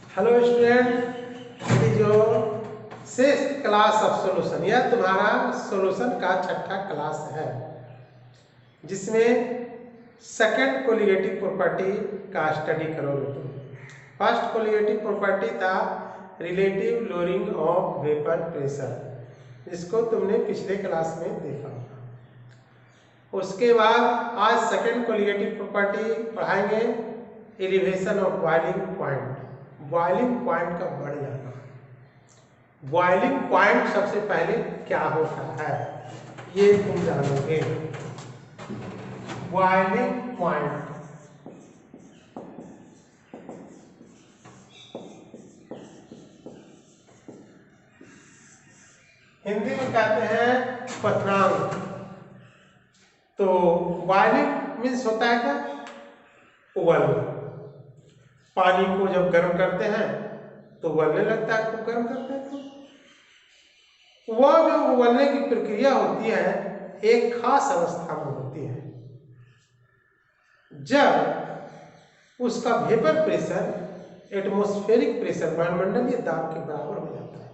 Hello student, it is your 6th class of solution. यह तुम्हारा solution का 6ठा class है, जिसमें सेकंड कोलिगेटिव प्रॉपर्टी का स्टडी करोगे तुम। फर्स्ट कोलिगेटिव प्रॉपर्टी था relative lowering of vapour pressure, जिसको तुमने पिछले क्लास में देखा। उसके बाद आज सेकंड कोलिगेटिव प्रॉपर्टी पढ़ाएंगे, elevation of boiling point. Boiling point का बढ़ जाना। बॉइलिंग पॉइंट सबसे पहले क्या होता है ये तुम जानोगे। बॉइलिंग पॉइंट हिंदी में कहते हैं क्वथनांक। तो बॉइलिंग मीन्स होता है क्या? उबलना। पानी को जब गर्म करते हैं तो उबलने लगता है, खूब गर्म करते हैं तो वह जो उबलने की प्रक्रिया होती है एक खास अवस्था में होती है, जब उसका वेपर प्रेशर एटमॉस्फेरिक प्रेशर वायुमंडलीय दाब के बराबर हो जाता है,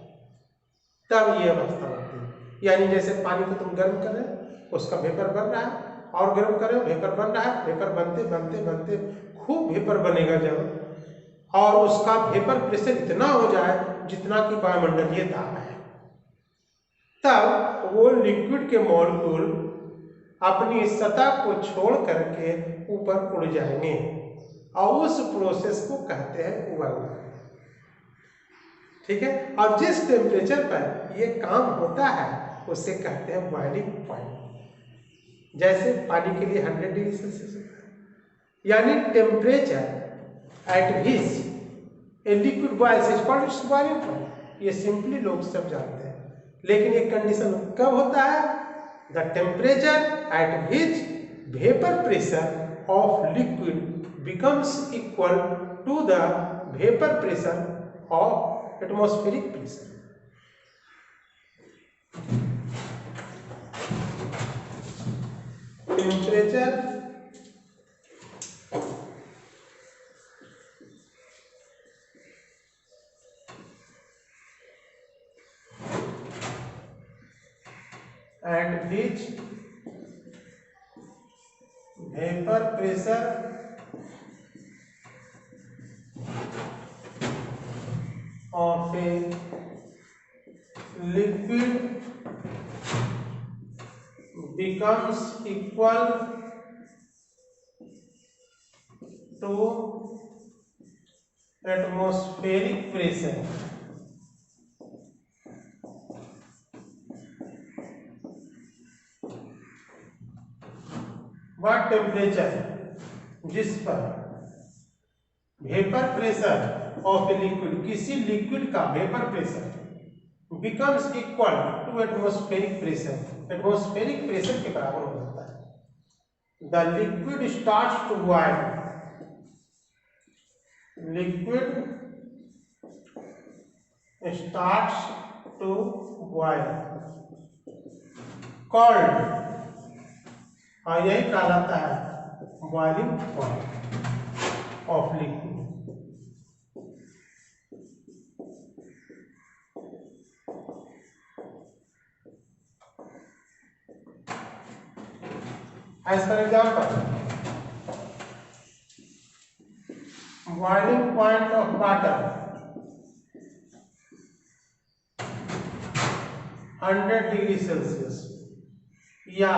तब ये अवस्था होती है। यानी जैसे पानी को तुम गर्म करें, उसका वेपर बन रहा है, और गर्म करें, वेपर बन रहा है, वेपर बनते बनते बनते खूब वेपर बनेगा जब, और उसका वेपर प्रेशर इतना हो जाए जितना कि वायुमंडलीय दाब है, तब वो लिक्विड के मॉलिक्यूल अपनी सतह को छोड़ करके ऊपर उड़ जाएंगे, और उस प्रोसेस को कहते हैं उबलना। ठीक है। और जिस टेम्परेचर पर ये काम होता है उसे कहते हैं बॉइलिंग पॉइंट। जैसे पानी के लिए 100 डिग्री सेल्सियस होता है, यानी temperature at which a liquid boils is called its boiling point. ये सिंपली लोग सब जानते हैं, लेकिन एक कंडीशन कब होता है? The temperature at which vapour pressure of liquid becomes equal to the vapour pressure of atmospheric pressure. Temperature at which vapor pressure of a liquid becomes equal to atmospheric pressure। वह temperature जिस पर vapour pressure of a liquid, किसी liquid का vapour pressure becomes equal to atmospheric pressure, atmospheric pressure के बराबर हो जाता है। The liquid starts to boil, liquid starts to boil called, और यही कहलाता है boiling point of liquid. As for example, boiling point of water 100 degree Celsius या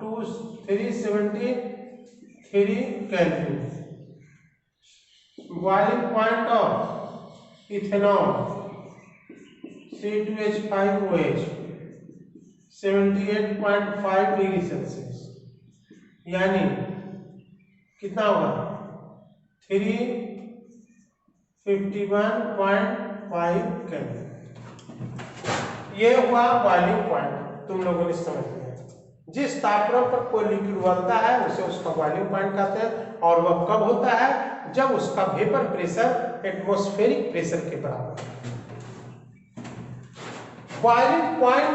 373 kelvin. Boiling point of ethanol C2H5OH 78.5 degree Celsius, यानी कितना होगा? 351.5 kelvin. ये हुआ बॉइलिंग पॉइंट, तुम लोगों ने समझ लिया। जिस तापमान पर कोई लिक्विड उबलता है उसे उसका बॉइलिंग पॉइंट कहते हैं, और वह कब होता है? जब उसका वेपर प्रेशर एटमॉस्फेरिक प्रेशर के बराबर। बॉइलिंग पॉइंट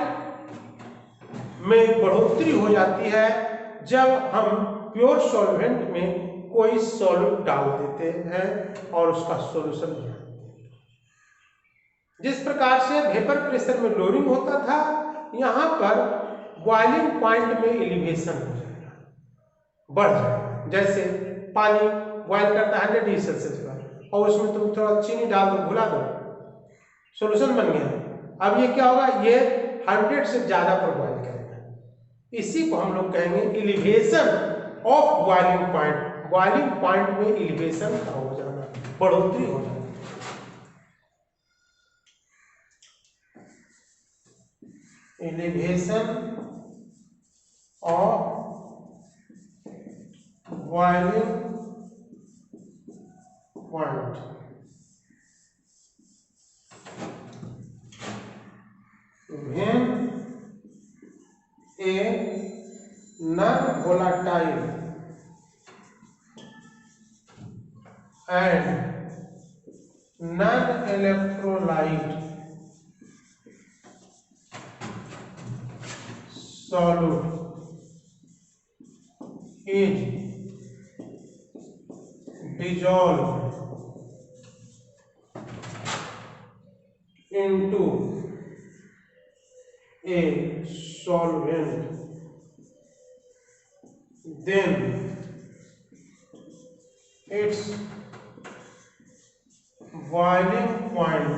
में बढ़ोतरी हो जाती है जब हम प्योर सॉल्वेंट में कोई सॉल्यूट डाल देते हैं और उसका सॉल्यूशन बनाते हैं। जिस प्रकार से वेपर प्रेशर में लोअरिंग होता था, यहाँ पर बॉइलिंग पॉइंट में एलिवेशन हो जाएगा, बढ़ जाएगा। जैसे पानी बॉयल करता है 100 डिग्री सेल्सियस पर और उसमें तुम थोड़ा चीनी डाल दो, घुला दो, सॉल्यूशन बन गया। अब ये क्या होगा, ये 100 से ज्यादा पर बॉयल करेगा। इसी को हम लोग कहेंगे elevation of boiling point. Boiling point में एलिवेशन का हो जाना, बढ़ोतरी हो जाना। Elevation of boiling point. When a non-volatile and non-electrolyte solute is dissolved into a solvent, then its boiling point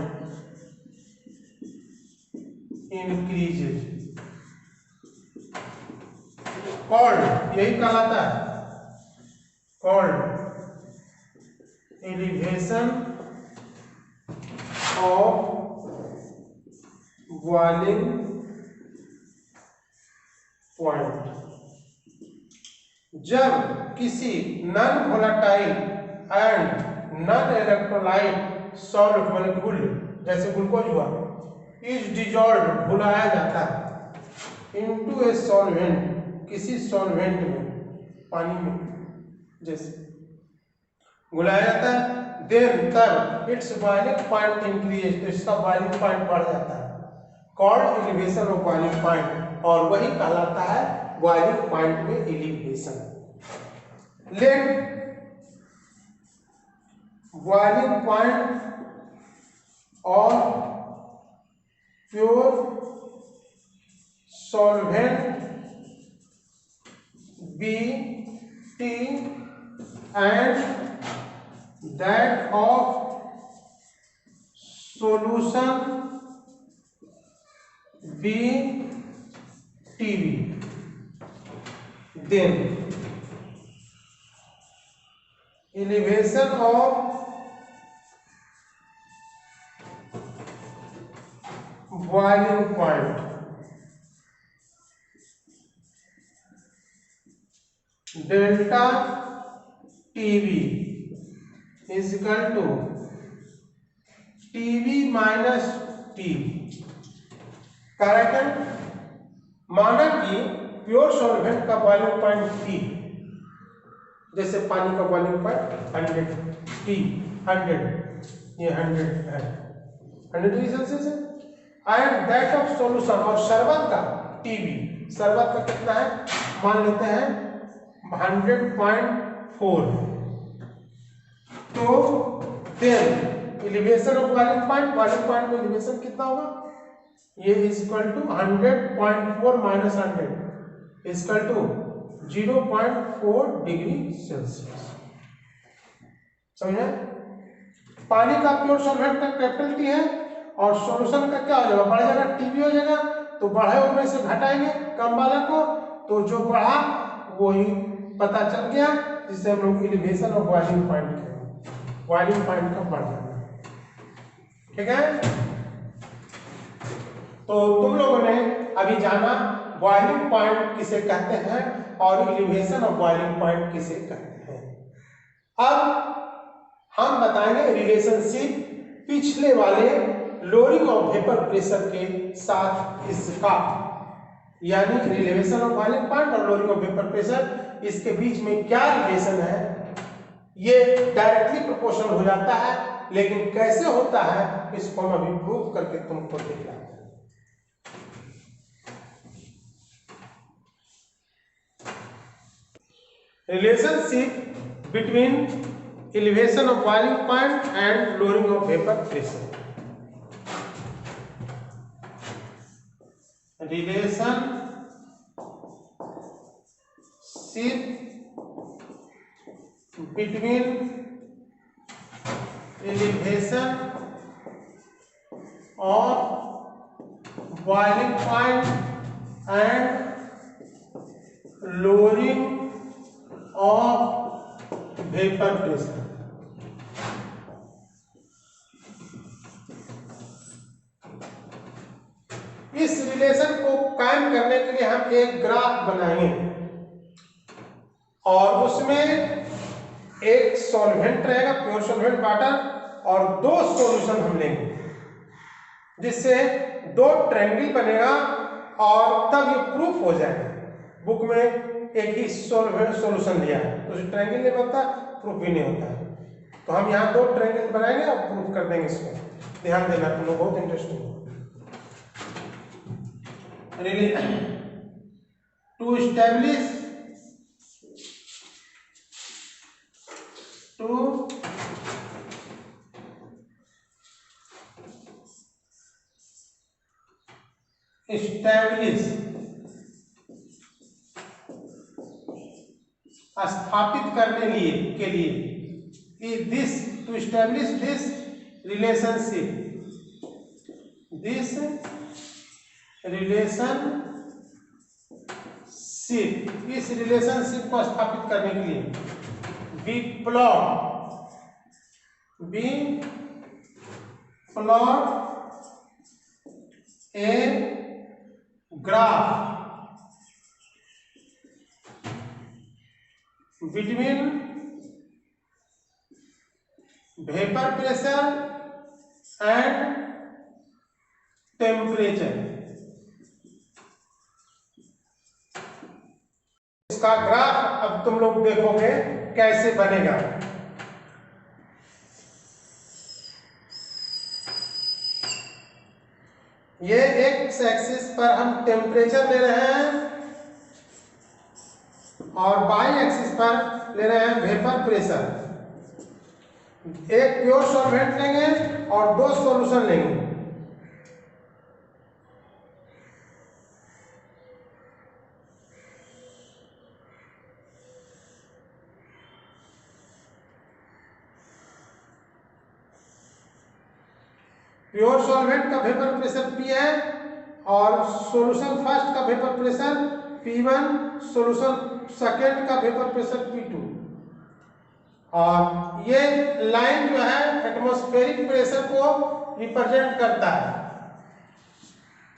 increases, called, यही कहलाता है, called elevation of boiling point. जब किसी non volatile and non electrolyte salt माने घुल, जैसे glucose हुआ, is dissolve घुलाया जाता है, इनटू ए सॉल्वेंट किसी सॉल्वेंट में, पानी में जैसे घुलाया जाता है, देन तब इट्स बॉइलिंग पॉइंट इंक्रीज, तो इसका बॉइलिंग पॉइंट बढ़ जाता है, called elevation of boiling point, और वही कहलाता है बॉइलिंग पॉइंट में एलिवेशन। लेट बॉइलिंग पॉइंट और pure solvent B T and that of solution B TV, then elevation of boiling point delta TV is equal to TV minus T। Correct है? माना कि pure solvent का boiling point T, जैसे पानी का boiling point 100 T, 100, ये 100 है, 100 degree Celsius है, एंड दैट ऑफ सॉल्यूशन, और शरबत का TB, शरबत का कितना है, मान लेते हैं 100.4, तो then elevation of boiling point में एलिवेशन कितना होगा, ये is equal to 100.4 minus 100 is equal to 0.4 degree Celsius. समझे? पानी का प्योर सॉल्वेंट का कैपिटल T है और सॉल्यूशन का क्या हो जाएगा, बढ़ जाएगा, TB हो जाएगा, तो बढ़े हुए में से घटाएंगे कम वाले को, तो जो बढ़ा वो ही पता चल गया, जिससे हम लोग एलिवेशन ऑफ बॉइलिंग पॉइंट करेंगे, बॉइलिंग पॉइंट का बढ़ जाना। ठीक है, तो तुम लोगों ने अभी जाना बॉइलिंग पॉइंट किसे कहते हैं और एलिवेशन ऑफ बॉइलिंग पॉइंट किसे कहते हैं। अब हम बताएंगे रिलेशनशिप पिछले वाले लोअरिंग ऑफ वेपर प्रेशर के साथ इसका, यानी रिलेशन ऑफ बॉइलिंग पॉइंट और लोअरिंग ऑफ वेपर प्रेशर, इसके बीच में क्या रिलेशन है। ये डायरेक्टली प्रोपोर्शनल हो जाता है, लेकिन कैसे होता है इसको हम अभी प्रूव करके तुमको दिखाते हैं। Relationship between elevation of boiling point and lowering of vapor pressure. relationship between elevation of boiling point and lowering of vapor pressure। इस रिलेशन को कायम करने के लिए हम एक ग्राफ बनाएंगे और उसमें एक सॉल्वेंट रहेगा, प्योर सॉल्वेंट वाटर, और दो सॉल्यूशन हम लेंगे जिससे दो ट्रायंगल बनेगा और तब ये प्रूफ हो जाएगा। बुक में एक ही सॉल्यूशन दिया है तो ट्रायंगल नहीं बनता, प्रूफ भी नहीं होता है। तो हम यहाँ दो ट्रायंगल बनाएंगे और प्रूफ कर देंगे इसको। ध्यान देना, तुम लोग बहुत इंटरेस्टिंग है। टू establish स्थापित करने के लिए टू establish this relationship इस रिलेशनशिप को स्थापित करने के लिए we plot a graph between vapor pressure and temperature। इसका ग्राफ अब तुम लोग देखोगे कैसे बनेगा। ये एक्स एक्सिस पर हम टेम्परेचर ले रहे हैं और वाई एक्सिस पर ले रहे हैं वेपर प्रेशर। एक प्योर सॉल्वेंट लेंगे और दो सॉल्यूशन लेंगे। प्योर सॉल्वेंट का वेपर प्रेशर P है और सॉल्यूशन फर्स्ट का vapour pressure P1, solution second का वेपर प्रेशर P2। और ये लाइन जो है एटमॉस्फेरिक प्रेशर को रिप्रेजेंट करता है।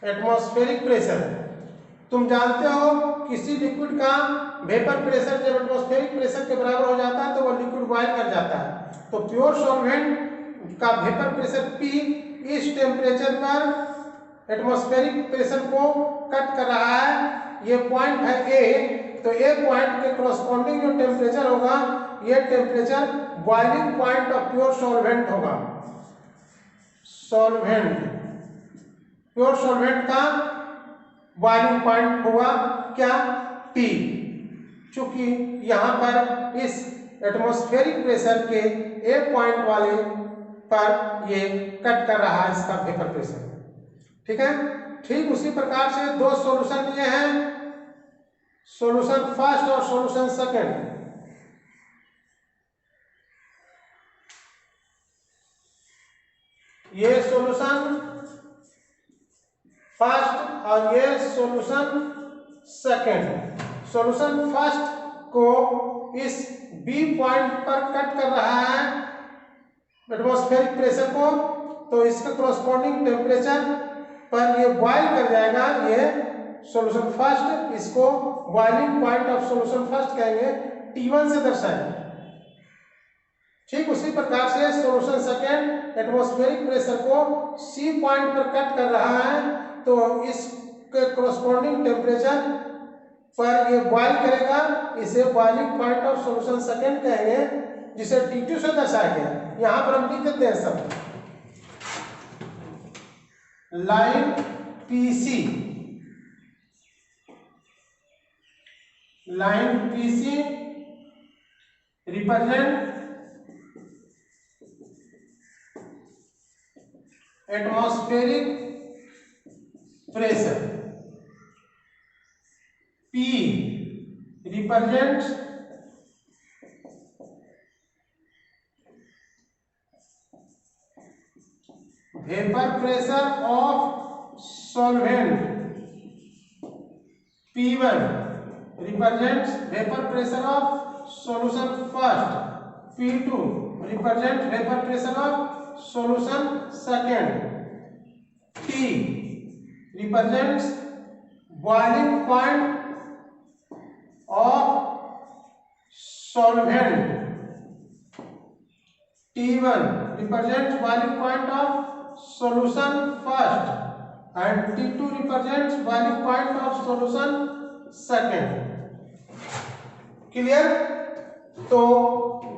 एटमॉस्फेरिक प्रेशर तुम जानते हो, किसी लिक्विड का वेपर प्रेशर जब एटमॉस्फेरिक प्रेशर के बराबर हो जाता है तो वो लिक्विड बॉयल कर जाता है। तो प्योर सॉल्वेंट का वेपर प्रेशर P इस टेम्परेचर पर एटमॉस्फेरिक प्रेशर को कट कर रहा है। ये पॉइंट है A, तो A पॉइंट के कॉरस्पॉन्डिंग जो टेम्परेचर होगा ये temperature boiling point of pure solvent होगा। प्योर सॉल्वेंट का बॉइलिंग पॉइंट होगा क्या? T। चूंकि यहाँ पर इस एटमॉस्फेरिक प्रेशर के A पॉइंट वाले पर ये कट कर रहा है इसका वेपर प्रेशर। ठीक है, ठीक उसी प्रकार से दो सॉल्यूशन लिए हैं, सॉल्यूशन फर्स्ट और सॉल्यूशन सेकेंड। ये सॉल्यूशन फर्स्ट और ये सॉल्यूशन सेकेंड। सॉल्यूशन फर्स्ट को इस B पॉइंट पर कट कर रहा है एटमॉस्फेरिक प्रेशर को, तो इसके कॉरस्पॉन्डिंग टेम्परेचर पर ये बॉयल कर जाएगा ये सॉल्यूशन फर्स्ट। इसको boiling point of solution first कहेंगे, T1 से दर्शाएंगे। ठीक उसी प्रकार से सॉल्यूशन सेकेंड एटमॉस्फेरिक प्रेशर को C पॉइंट पर कट कर रहा है, तो इसके कॉरस्पॉन्डिंग टेम्परेचर पर ये बॉयल करेगा। इसे boiling point of solution second कहेंगे, जिसे T2 से दर्शाया गया। यहां पर हम लिख देते हैं सब line PC represent atmospheric pressure. represents vapor pressure of solvent P1 represents vapor pressure of solution first, P2 represents vapor pressure of solution second, T represents boiling point of solvent, T1 represents boiling point of solution first and T2 represents boiling point of solution second. Clear? तो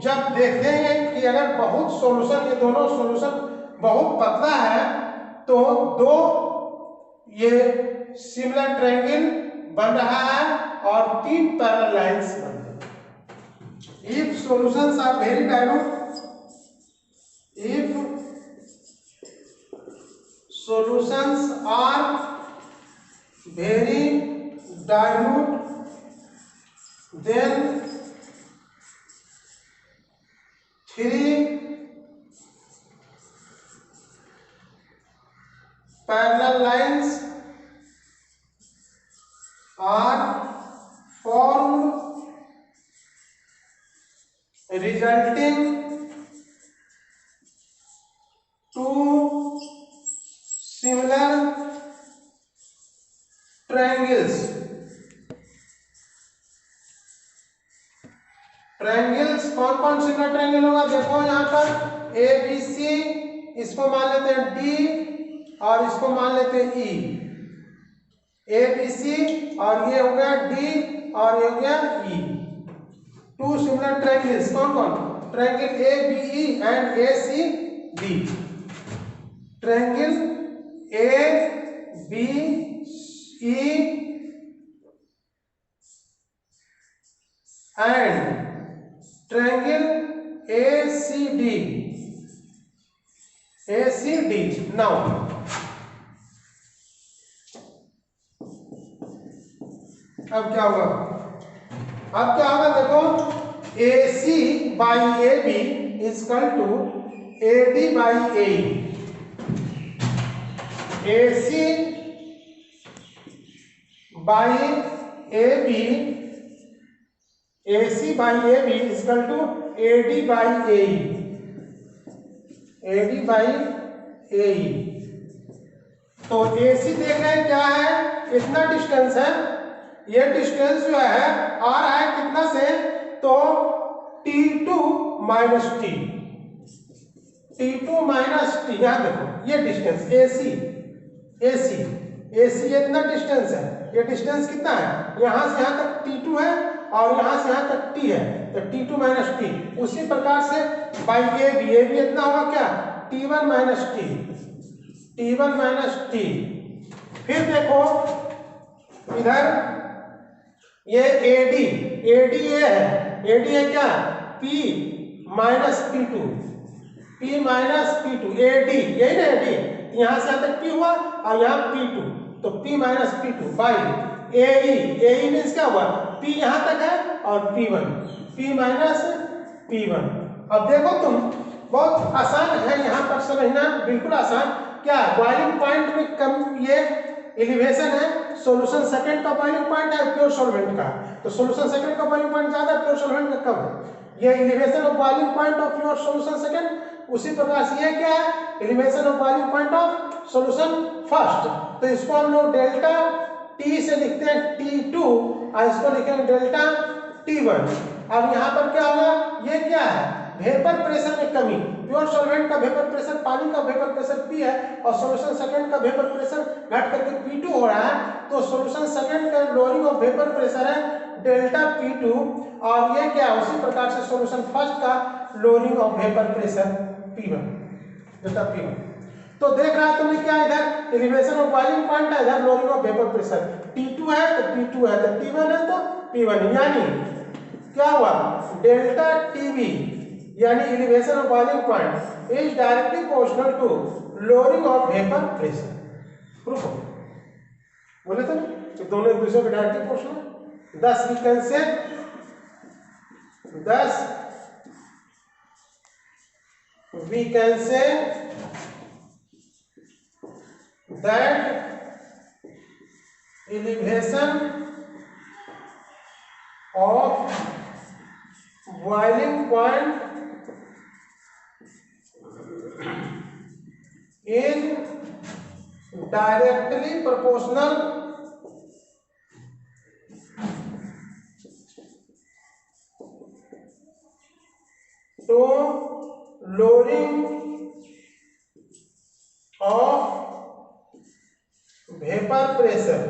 जब देखते हैं कि अगर बहुत solution, ये दोनों solution बहुत पतला है तो दो ये सिमिलर ट्रायंगल बन रहा है और तीन पैरेलल लाइंस बन रही हैं. If solutions are very dilute, if solutions are very dilute, then three parallel lines are formed, resulting two similar triangles. Triangles कौन कौन सिमिलर ट्रायंगल होगा? देखो यहाँ पर ए बी सी, इसको मान लेते हैं डी और इसको मान लेते हैं ई. ए बी सी और ये हो गया डी और ये हो गया ई. टू सिमिलर ट्रायंगल्स कौन कौन? Triangle A B E and A C D. Triangle A, B, E and triangle ACD. ACD. Now, अब क्या होगा? देखो AC by AB is equal to AD by AE. AC by AB, AC by AB is equal to AD by AE, AD by AE. तो AC देख रहे हैं क्या है? इतना डिस्टेंस है, ये डिस्टेंस जो है आ रहा है कितना से? तो T2 minus T, T2 minus T. यहाँ देखो ये डिस्टेंस AC, AC इतना डिस्टेंस है. ये डिस्टेंस कितना है? यहां से यहां तक T2 है और यहां से यहां तक T है, तो T2 माइनस T. उसी प्रकार से बाई AB इतना होगा क्या? T1 minus T, T1 minus T. फिर देखो इधर ये AD ये है, AD है क्या? P minus P2, P minus P2, AD यही ना AD. यहां से यहां तक P हुआ और यहां P2, तो P minus P2 by AE means क्या हुआ? P यहां तक है और P1, P माइनस P1. अब देखो तुम, बहुत आसान है यहाँ पर समझना, बिल्कुल आसान. क्या बॉइलिंग पॉइंट में कम ये एलिवेशन है, सॉल्यूशन सेकंड का बॉइलिंग पॉइंट है प्योर सॉल्वेंट का, तो सॉल्यूशन सेकंड का बॉइलिंग पॉइंट ज्यादा, प्योर सॉल्वेंट का कम है. ये elevation of boiling point of pure solution second. उसी प्रकार से ये क्या है? Elevation of boiling point of solution first. तो इसको हम लोग डेल्टा T से लिखते हैं T2 और इसको लिखेंगे डेल्टा T1. अब यहाँ पर क्या होगा? ये क्या है? वेपर प्रेशर में कमी. प्योर सॉल्वेंट का वेपर प्रेशर, पानी का वेपर प्रेशर P है और सॉल्यूशन सेकंड का वेपर प्रेशर घट करके P2 हो रहा है, तो सॉल्यूशन सेकंड का लोअरिंग ऑफ वेपर प्रेशर है डेल्टा P2 और ये क्या है? उसी प्रकार से सॉल्यूशन फर्स्ट का lowering of vapour pressure P1, delta P1. तो देख रहा है तुमने क्या? इधर एलिवेशन ऑफ बॉइलिंग पॉइंट है, इधर lowering of vapour pressure. T2 है तो P2 है, तो T1 है तो P1. यानी क्या हुआ? डेल्टा TB यानी elevation of boiling point is directly proportional to lowering of vapour pressure. Proof हो बोले थे ना कि दोनों एक दूसरे के directly proportional. Thus we can say Thus we can say that elevation of boiling point is directly proportional to lowering of vapor pressure.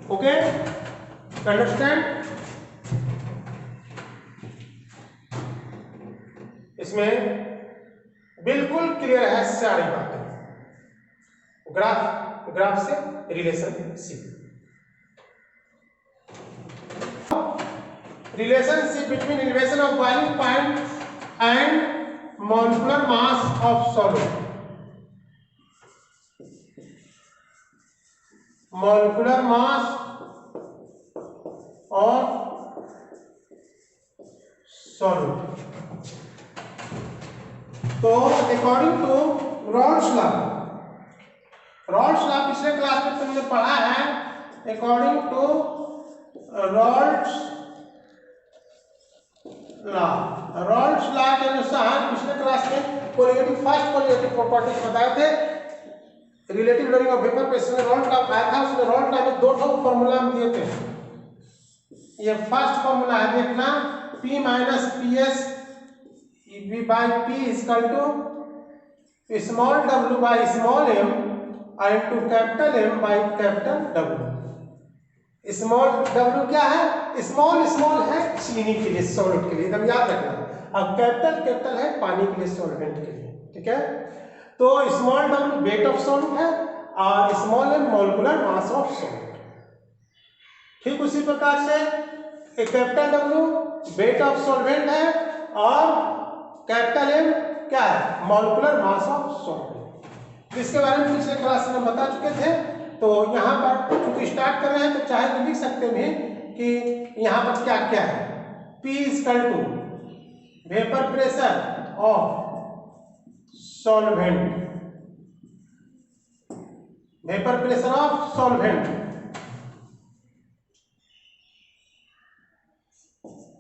Okay, understand? इसमें बिल्कुल क्लियर है सारी बातें, ग्राफ से relationship between elevation of boiling point and molecular mass of solid. Molecular mass of solid. तो according to Raoult's law पिछले class में तुमने पढ़ा है। अकॉर्डिंग टू रॉल्स लॉ के अनुसार पिछले क्लास में फर्स्ट कोलिगेटिव प्रॉपर्टीज बताए थे। Relative loading of vapour pressure में रॉल्स लॉ आया था, उसमें रॉल्स लॉ में दो फॉर्मूला हम दिए थे। ये फर्स्ट फॉर्मूला है, देखना, P minus PS by P is equal to small w by small m into capital M by capital W। Small w क्या है? स्मॉल है चीनी के लिए, सॉलिड के लिए, एकदम याद रखना। अब कैपिटल है पानी के लिए, सॉल्वेंट के लिए, ठीक है। तो small w weight of salt है और small m molecular mass of salt. ठीक उसी प्रकार से capital W wait of solvent है और कैपिटल M क्या है? Molecular mass of solvent. इसके बारे में पिछले क्लास में बता चुके थे। तो यहाँ पर चूंकि स्टार्ट कर रहे हैं तो चाहे तो लिख सकते हैं कि यहाँ पर क्या क्या है। P equal to vapour pressure of solvent, vapour pressure of solvent.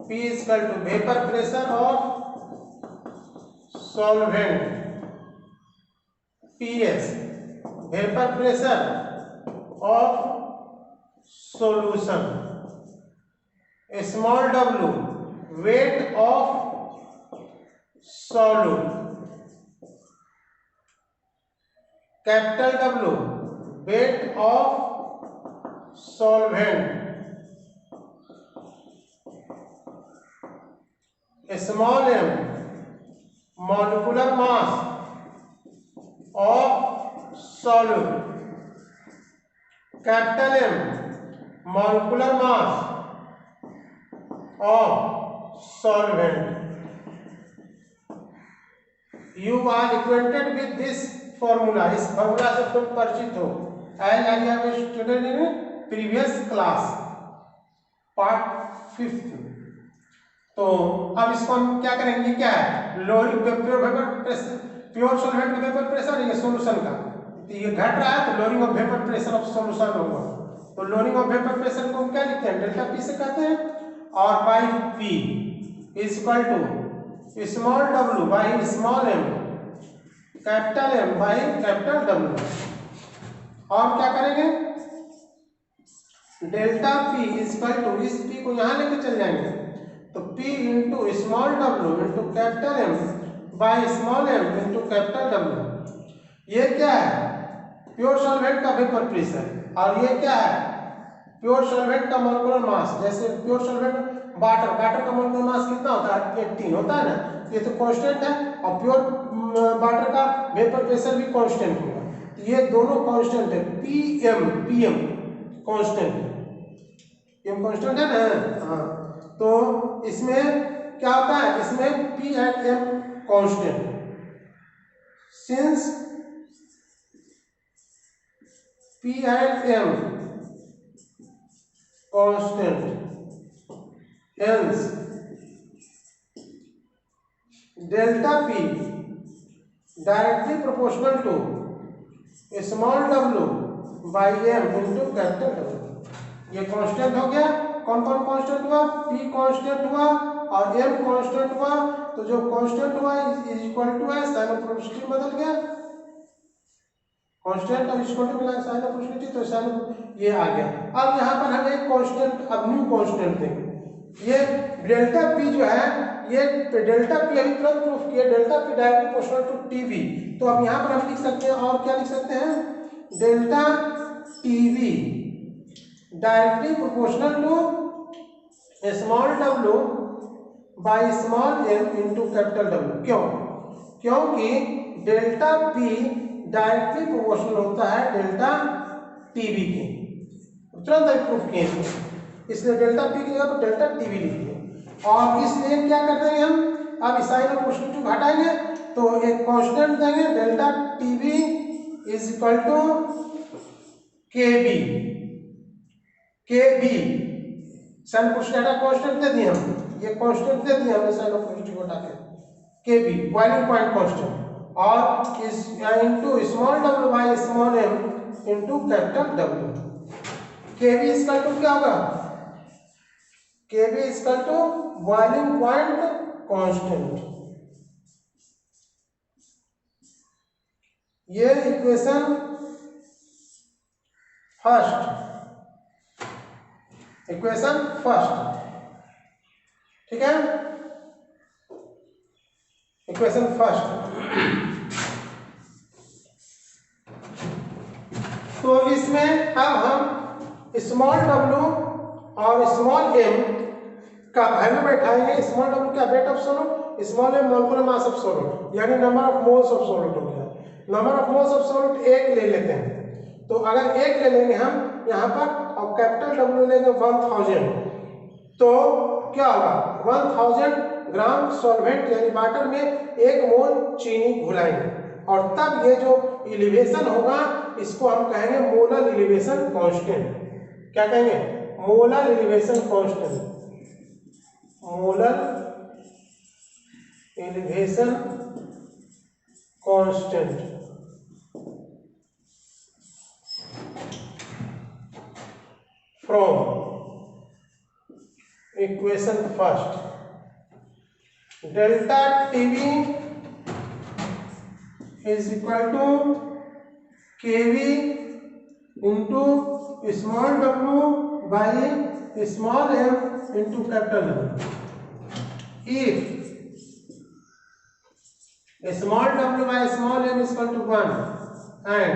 P equal to vapour pressure of solvent, PS vapor pressure of solution, small w weight of solute, capital W weight of solvent, small m molecular mass of solute, capital M molecular mass of solvent। You are acquainted with this formula, इस formula से तुम परिचित हो। As I have studied in previous class, part 5। तो अब इसको हम क्या करेंगे, क्या है, लोडिंग प्योर सॉल्वेंट का वेपर प्रेशर, ये सॉल्यूशन का, तो ये घट रहा है तो loading of vapour pressure of solution होगा। तो लोडिंग ऑफ वेपर प्रेशर को हम क्या लिखते हैं? डेल्टा P से कहते हैं, और by P is equal to small w by small m, capital M by capital W। और क्या करेंगे, delta P is equal to, इस P को यहाँ लेके चल जाएंगे, तो P into small w into capital M by small m into capital W। ये क्या है? प्योर सॉल्वेंट का वेपर प्रेशर, और ये क्या है? प्योर सॉल्वेंट का मोलिकुलर मास। जैसे प्योर सॉल्वेंट वाटर का मोलिकुलर मास कितना होता है? 18 होता है ना, ये तो कांस्टेंट है, और प्योर वाटर का वेपर प्रेशर भी कांस्टेंट होगा। तो ये दोनों कांस्टेंट है, पीएम कांस्टेंट है, m कांस्टेंट है ना। हाँ, तो इसमें क्या होता है, इसमें P and M constant, since P and M constant, hence delta P directly proportional to small w by m into capital W। ये कांस्टेंट हो गया। कौन कौन कांस्टेंट हुआ? P कांस्टेंट हुआ और m कांस्टेंट हुआ। तो जो कांस्टेंट हुआ इज इक्वल टू है साइन ऑफ प्रोबेबिलिटी बदल गया, कांस्टेंट और इक्वल टू मिला साइन ऑफ प्रोबेबिलिटी, तो साइन ये आ गया। अब यहाँ पर हम एक कांस्टेंट, अब न्यू कांस्टेंट देंगे। ये डेल्टा P जो है, ये डेल्टा P अभी तुरंत प्रूफ किया, delta P directly proportional to TV. तो अब यहाँ पर हम लिख सकते हैं, और क्या लिख सकते हैं? Delta TV directly proportional to small w by small m into capital W। क्यों? क्योंकि डेल्टा P डायरेक्टली प्रोपोर्शनल होता है डेल्टा टीवी के। तुरंत अभी प्रूफ किए इसको, इसलिए डेल्टा P की जगह पर डेल्टा टीवी लिखिए। और इसलिए क्या कर देंगे हम, अब साइन ऑफ प्रोबेबिलिटी हटाएंगे तो एक कांस्टेंट देंगे, delta TV is equal to KB. KB sign of probability constant दे दिए हम, ये कांस्टेंट दे दिए हमने साइन ऑफ प्रोबेबिलिटी को हटा के, केबी बॉइलिंग पॉइंट कांस्टेंट, और इस into small w by small m into capital W। KB is equal to क्या होगा? KB is equal to boiling point constant. ये इक्वेशन फर्स्ट, इक्वेशन फर्स्ट, ठीक है, इक्वेशन फर्स्ट। तो इसमें अब हम स्मॉल w और स्मॉल m का वैल्यू बैठाएंगे। स्मॉल w का weight of solute, small m molecular mass of solute, यानी number of moles of solute हो गया। Number of moles of solute एक ले लेते हैं, तो अगर एक ले लेंगे हम यहाँ पर और कैपिटल W लेंगे 1000, तो क्या होगा? 1000 ग्राम सॉल्वेंट यानी वाटर में 1 मोल चीनी घुलाएंगे, और तब ये जो एलिवेशन होगा इसको हम कहेंगे मोलर एलिवेशन कांस्टेंट। क्या कहेंगे? Molar elevation constant, molar elevation constant. From equation first, delta TV is equal to KV into small w by small m into capital W। If small w by small m is equal to 1 and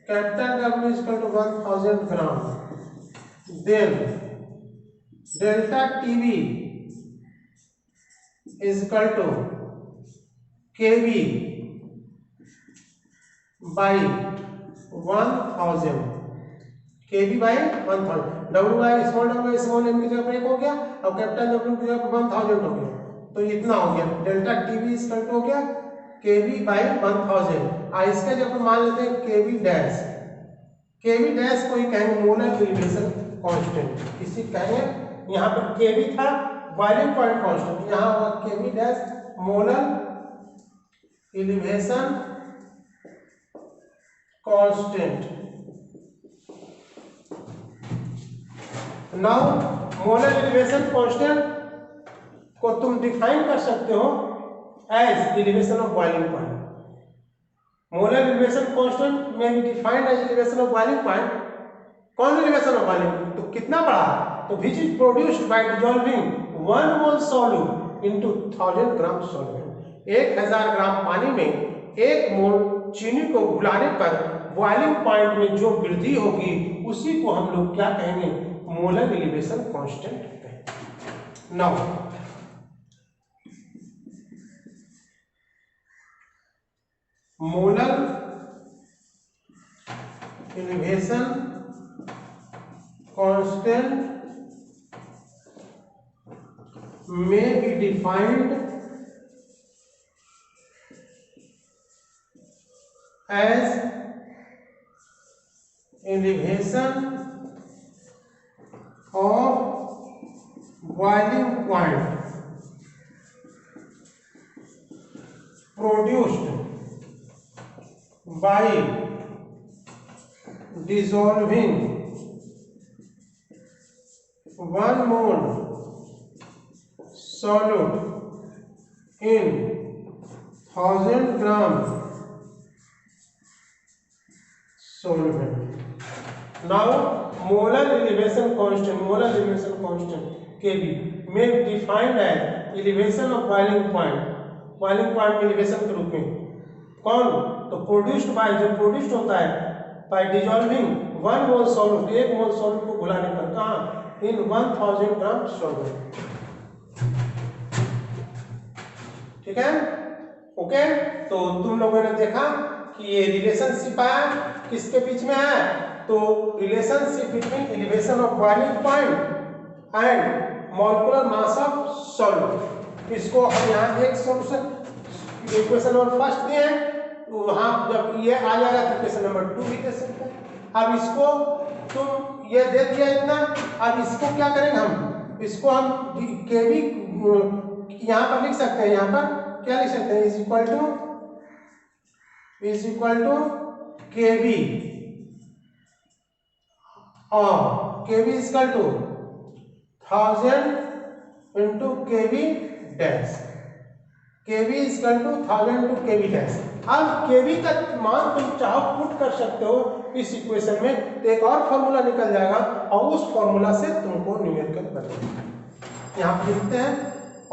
capital W is equal to 1000 gram, then delta TB is equal to KB by 1000, KB by 1000, W by small w by small m की जगह पर 1 हो गया और capital W की जगह पर 1000 हो गया, तो इतना हो गया। Delta TB is equal to हो गया KB by 1000। इसका जब मान लेते हैं KB डैश, KB डैश को ही कहेंगे मोलर एलिवेशन कांस्टेंट। इसी कहेंगे, यहाँ पर केवी था बॉइलिंग पॉइंट कांस्टेंट, यहाँ हुआ KV dash molar elevation constant. Now molar elevation constant को तुम डिफाइन कर सकते हो as elevation of boiling point. Molar elevation constant में भी defined as elevation of boiling point. कौन एलिवेशन ऑफ बॉइलिंग? तो कितना बढ़ा? तो which is produced by dissolving 1 mole solute into 1000 gram solvent. 1000 gram पानी में 1 मोल चीनी को घुलाने पर बॉइलिंग पॉइंट में जो वृद्धि होगी उसी को हम लोग क्या कहेंगे? मोलर एलिवेशन कांस्टेंट कहेंगे। Now molar elevation constant may be defined as elevation of boiling point produced by dissolving 1 mole solute in 1000 gram solvent. Now molar elevation constant Kb may be defined as elevation of boiling point में elevation के रूप में कौन तो produced by जब produced होता है by dissolving 1 mole solute 1 mole solute को घुलाने पर कहाँ इन 1000 ग्राम सॉल्वेंट। ठीक है ओके। तो तुम लोगों ने देखा कि ये रिलेशनशिप है किसके बीच में है तो relationship between elevation of boiling point and molecular mass of solute. इसको हम यहाँ एक सॉल्यूशन इक्वेशन नंबर फर्स्ट दिए हैं तो वहां जब ये आ जाएगा तो इक्वेशन नंबर 2 भी दे सकते हैं। अब इसको तुम ये दे दिया इतना, अब इसको क्या करेंगे हम इसको हम केवी यहाँ पर लिख सकते हैं, यहाँ पर क्या लिख सकते हैं इज इक्वल टू केवी और KV is equal to 1000 into KV dash KV is equal to 1000 into KV dash. अब केवी का मान तुम चाहो पुट कर सकते हो इस इक्वेशन में तो एक और फॉर्मूला निकल जाएगा और उस फॉर्मूला से तुमको न्यूमेरिकल बनेगा। यहाँ पर लिखते हैं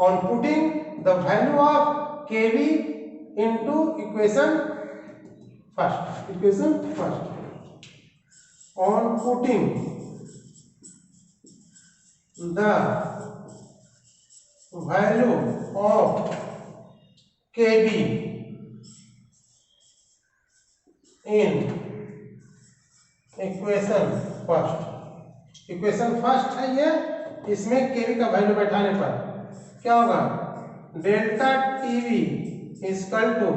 on putting the value of KV into equation first on putting the value of Kb in equation first है ये, इसमें Kb का वैल्यू बैठाने पर क्या होगा delta TV equal to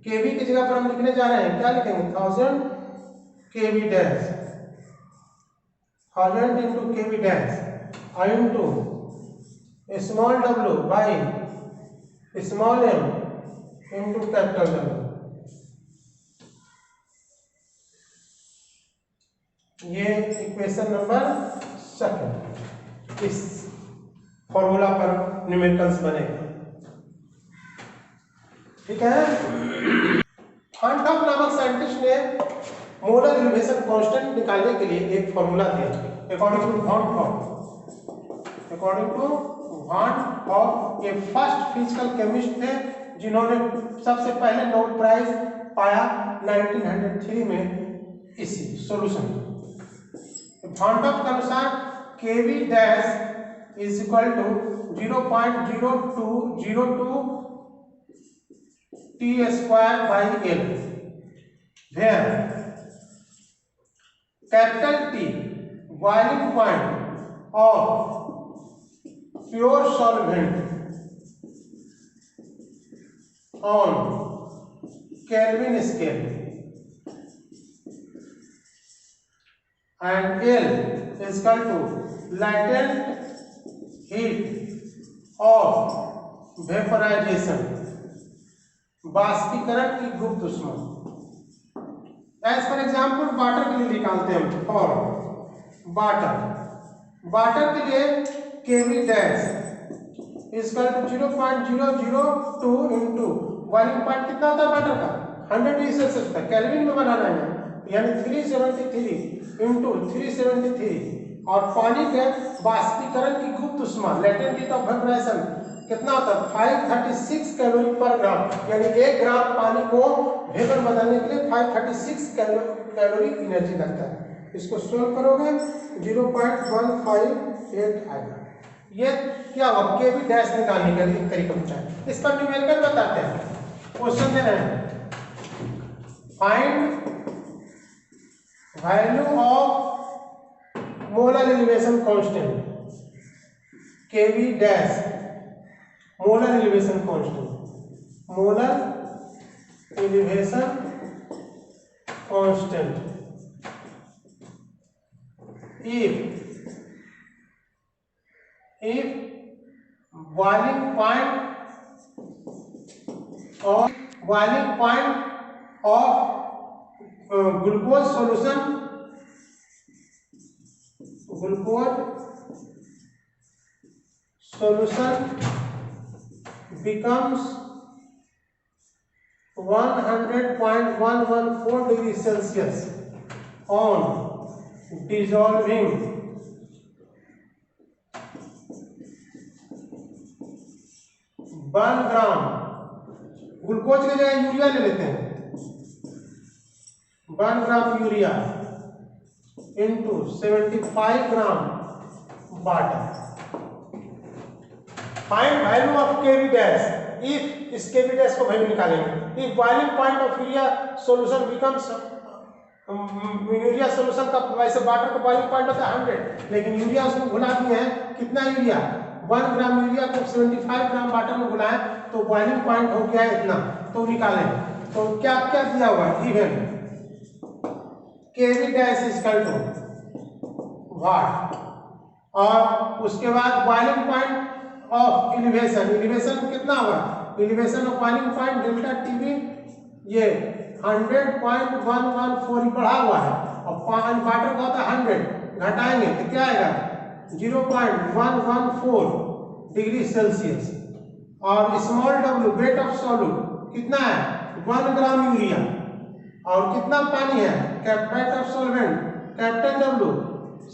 Kb की जगह पर हम लिखने जा रहे हैं क्या लिखेंगे 1000 Kb dash 1000 into Kb dash into small w by small m into capital W। ये इक्वेशन नंबर सेकंड इस फॉर्मूला पर न्यूमेरिकल्स बनेगा। ठीक है। फॉन्टॉप नामक साइंटिस्ट ने मोलर एलिवेशन कांस्टेंट निकालने के लिए एक फॉर्मूला दिया अकॉर्डिंग टू वॉन ऑफ ये फर्स्ट फिजिकल केमिस्ट थे जिन्होंने सबसे पहले नोबेल प्राइज पाया 1903 में इसी सॉल्यूशन। फॉन्टॉप के अनुसार KV dash is equal to 0.0202 T square by L where capital T boiling point of pure solvent on Kelvin scale and L is equal to latent heat of vaporization बाष्पीकरण की गुप्त ऊष्मा। एज फॉर एग्जाम्पल वाटर के लिए निकालते हैं for water के लिए KV dash is equal to 0.002 into boiling point कितना होता है वाटर का 100 डिग्री सेल्सियस तक केल्विन में बनाना है यानी 373 इंटू 373 और पानी के बाष्पीकरण की गुप्त ऊष्मा लेटेंट हीट ऑफ वेपोराइजेशन कितना होता है 536 कैलोरी पर ग्राम यानी 1 ग्राम पानी को वेपर बदलने के लिए 536 कैलोरी एनर्जी लगता है। इसको सोल्व करोगे 0.158 आएगा। ये क्या होगा केवी डैश निकालने का एक तरीका होता है। इस पर न्यूमेरिकल बताते हैं। क्वेश्चन दे रहे हैं find value of molar elevation constant KV dash molar elevation constant if if boiling point of glucose solution becomes 100.114 degrees Celsius on dissolving 1 gram, glucose की जगह यूरिया ले लेते हैं, 1 gram urea into 75 gram water. Find value of KV dash if, इस KV dash को value निकालेंगे, if boiling point of urea solution becomes, urea solution का वैसे वाटर का बॉइलिंग पॉइंट होता है 100, लेकिन यूरिया उसमें घुला दिए हैं, कितना यूरिया, 1 ग्राम यूरिया को 75 ग्राम वाटर में घुलाएं तो बॉइलिंग पॉइंट हो गया इतना, तो निकालें। तो क्या क्या दिया हुआ है, even KV dash is equal to what, और उसके बाद boiling point of elevation, elevation कितना हुआ, elevation of boiling point delta TV ये 100.114 बढ़ा हुआ है, और वाटर का होता है 100, घटाएंगे तो क्या आएगा 0.114 डिग्री सेल्सियस, और small W weight of solute कितना है 1 ग्राम यूरिया, और कितना पानी है weight of solvent capital W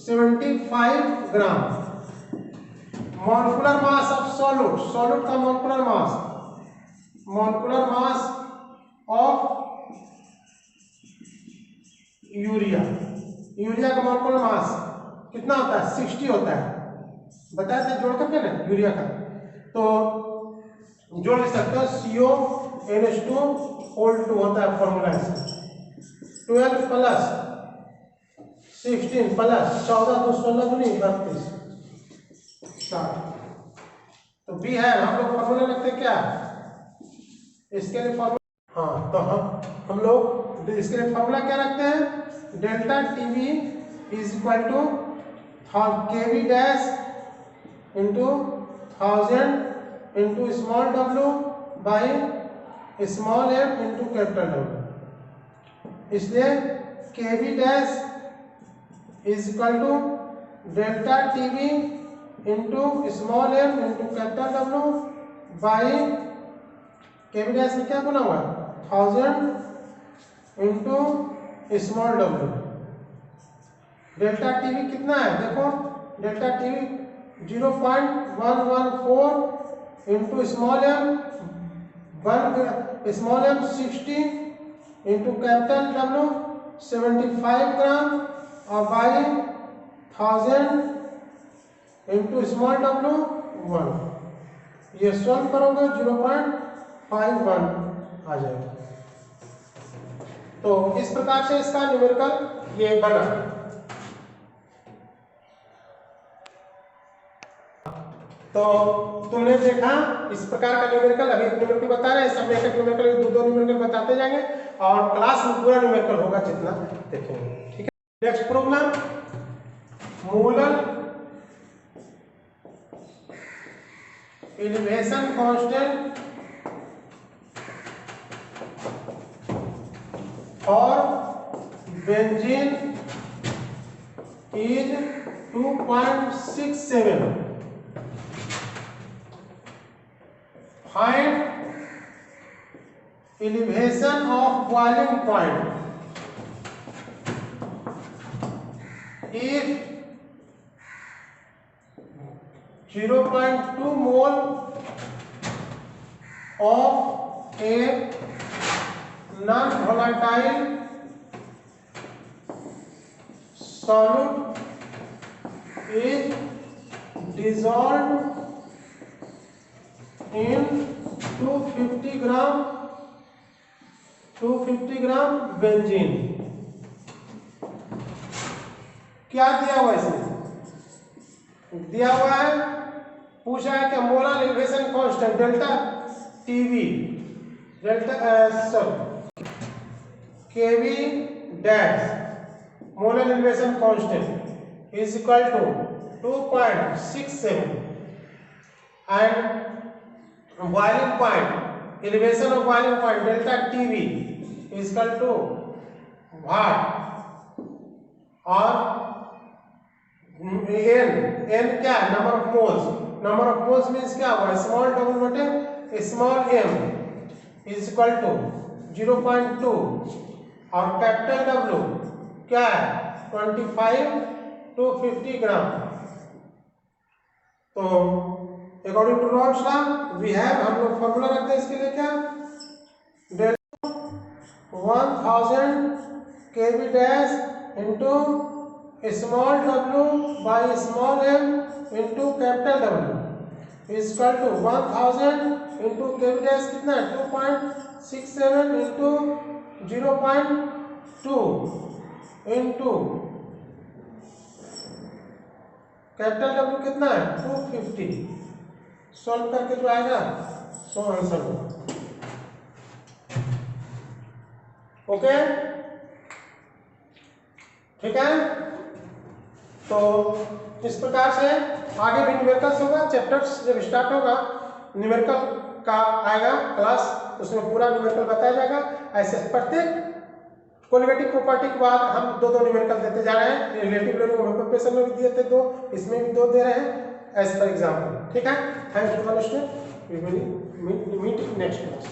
75 gram. Molecular mass of solute, solute का molecular mass of urea, urea का मॉलिक्यूलर मास कितना होता है 60 होता है, बताया था जोड़ करके ना यूरिया का, तो जोड़ सकते हो CONH2 होल 2 होता है फॉर्मूला से, 12 प्लस 16 प्लस 14 2 16 दूनी 32 60, तो बी है। हम लोग फॉर्मूला रखते क्या इसके लिए फॉर्मूला, हाँ तो हम लोग इसके लिए फॉर्मूला क्या रखते हैं, delta TV is equal to KV dash into 1000 into small W by small M into capital W, इसलिए KV dash is equal to delta TV into small M into capital W by KV dash में क्या गुना हुआ 1000 into small W, delta TV कितना है देखो, delta TV 0.114 into small M 60 into capital W 75 gram, और by 1000 into small W 1, ये solve करोगे 0.51 आ जाएगा। तो इस प्रकार से इसका न्यूमेरिकल ये बना। तो तुमने देखा इस प्रकार का न्यूमेरिकल, अभी एक न्यूमेरिकल बता रहे हैं, सब एक न्यूमेरिकल दो न्यूमेरिकल बताते जाएंगे, और क्लास में पूरा न्यूमेरिकल होगा जितना देखेंगे, ठीक है। Next problem, molar elevation constant और benzene is 2.67, find elevation of boiling point if 0.2 mole of a non-volatile solute is dissolved in 250 gram benzene. क्या दिया हुआ है इसमें, दिया हुआ है, पूछा है कि molar elevation constant delta TV KV dash molar elevation constant is equal to 2.67 and boiling point, elevation of boiling point delta TV is equal to what, और n क्या है, number of moles, number of moles means क्या हुआ, small double बटे small m is equal to 0.2 और capital W क्या है 25 to 50 gram. तो according to Raoult's law we have, हम लोग फॉर्मूला रखते हैं इसके लिए क्या, delta 1000 kV dash into small w by small m into capital W is equal to 1000 into kV dash कितना है 2.67 इनटू 0.2 इनटू कैपिटल W कितना है 250, सॉल्व करके जो आएगा सो आंसर होगा। ओके, ठीक है। तो इस प्रकार से आगे भी न्यूमेरिकल्स होगा, चैप्टर्स जब स्टार्ट होगा न्यूमेरिकल का आएगा क्लास, उसमें पूरा न्यूमेरिकल बताया जाएगा। ऐसे प्रत्येक कोलिगेटिव प्रॉपर्टी के बाद हम दो दो न्यूमेरिकल देते जा रहे हैं। रिलेटिव लोडिंग होमोप्रोपेशन में भी दिए थे 2, इसमें भी 2 दे रहे हैं एज पर एग्जाम्पल। ठीक है, thank you for listening, we will meet next class.